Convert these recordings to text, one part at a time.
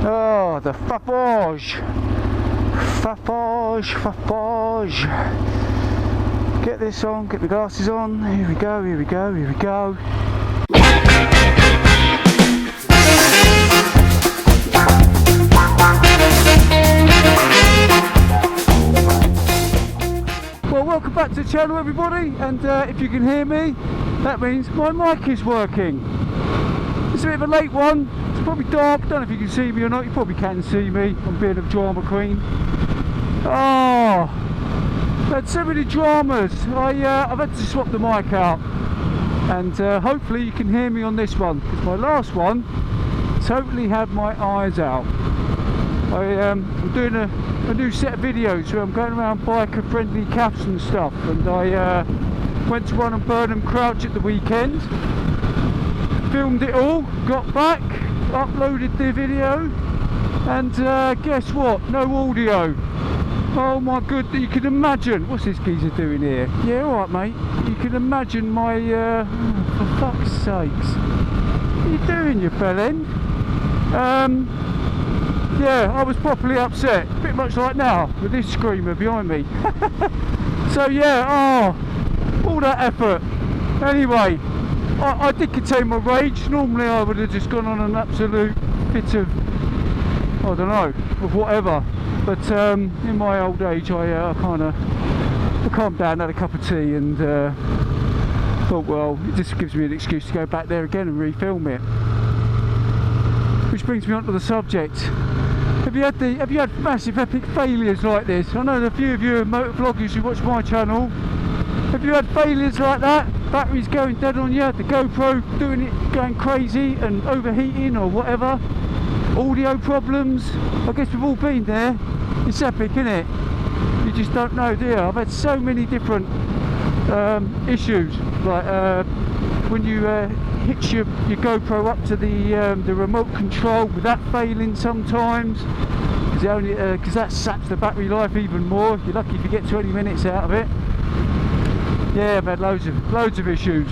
Oh, the faffage. Get this on, get the glasses on. Here we go. Well, welcome back to the channel, everybody, and if you can hear me, that means my mic is working. It's a bit of a late one, it's probably dark, I don't know if you can see me or not. You probably can see me, I'm being a drama queen. Oh, I've had so many dramas. I've had to swap the mic out, and hopefully you can hear me on this one, because my last one totally had my eyes out. I'm doing a new set of videos where I'm going around biker friendly caps and stuff, and I went to run on Burnham Crouch at the weekend, filmed it all, got back, uploaded the video, and guess what, no audio. Oh my good, you can imagine, what's this geezer doing here? Yeah, alright mate, you can imagine my, for fuck's sakes, what are you doing, you bellend? Yeah, I was properly upset, a bit much like now, with this screamer behind me. So yeah, all that effort. Anyway, I did contain my rage. Normally I would have just gone on an absolute fit of, I don't know, of whatever. But in my old age, I calmed down, had a cup of tea, and thought, well, it just gives me an excuse to go back there again and refilm it. Which brings me on to the subject. Have you had massive epic failures like this? I know a few of you are motor vloggers who watch my channel. Have you had failures like that? Batteries going dead on you, the GoPro going crazy and overheating or whatever? Audio problems? I guess we've all been there. It's epic, isn't it? You just don't know, do you? I've had so many different issues, like when you hitch your GoPro up to the remote control, with that failing sometimes, because that saps the battery life even more. You're lucky if you get 20 minutes out of it. Yeah, I've had loads of issues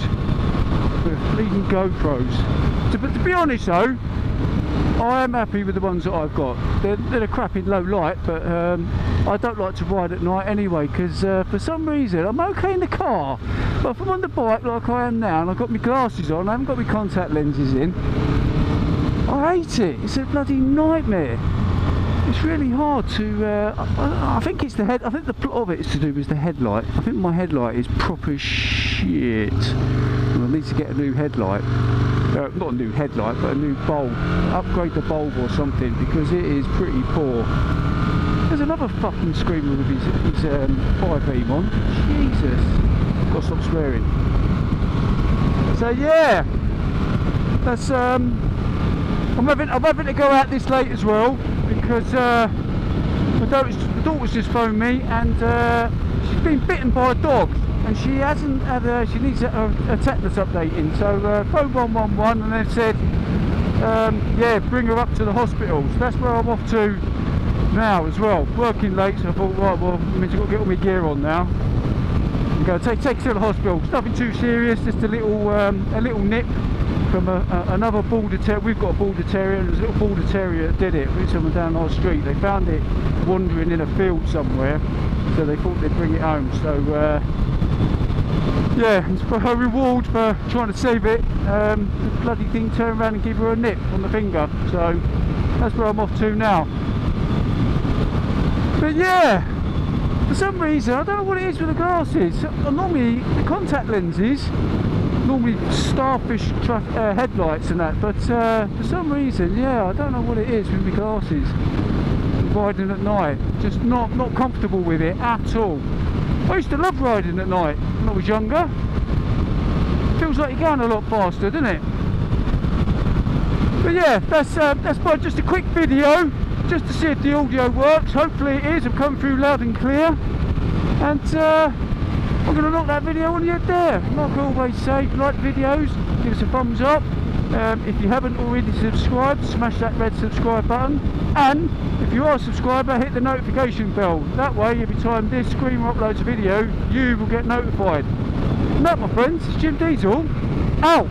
with bleeding GoPros. But to be honest though, I am happy with the ones that I've got. They're a crap in low light, but I don't like to ride at night anyway, because for some reason, I'm okay in the car, but if I'm on the bike like I am now and I've got my glasses on, I haven't got my contact lenses in, I hate it. It's a bloody nightmare. It's really hard to, I think it's the head, I think the plot of it is to do with the headlight. I think my headlight is proper shit, and I need to get a new headlight. Not a new headlight, but a new bulb. Upgrade the bulb or something, because it is pretty poor. There's another fucking screamer with his 5 on. Jesus. Gotta stop swearing. So yeah, that's I'm having to go out this late as well, because my daughter's just phoned me, and she's been bitten by a dog. And she hasn't had she needs a tetanus updating, so phoned 111 and they've said yeah, bring her up to the hospital. So that's where I'm off to now as well. Working late, so I thought, right, well, I mean, I've got to get all my gear on now and go take her to the hospital. It's nothing too serious, just a little nip from another border terrier. We've got a border terrier, and there's a little border terrier that did it with someone down our street. They found it wandering in a field somewhere, so they thought they'd bring it home. So yeah, it's for her reward for trying to save it. The bloody thing turned around and gave her a nip on the finger, so that's where I'm off to now. But yeah, for some reason, I don't know what it is with the glasses. Normally the contact lenses, normally starfish headlights and that, but for some reason, yeah, I don't know what it is with my glasses riding at night. Just not comfortable with it at all. I used to love riding at night when I was younger. Feels like you're going a lot faster, doesn't it? But yeah, that's probably just a quick video, just to see if the audio works. Hopefully it is. I'm coming through loud and clear, and I'm going to knock that video on the head there. Like I always say, if you like videos, give us a thumbs up. If you haven't already subscribed, smash that red subscribe button, and if you are a subscriber, hit the notification bell. That way, every time this screamer uploads a video, you will get notified. And that, my friends, is Jim Diesel out.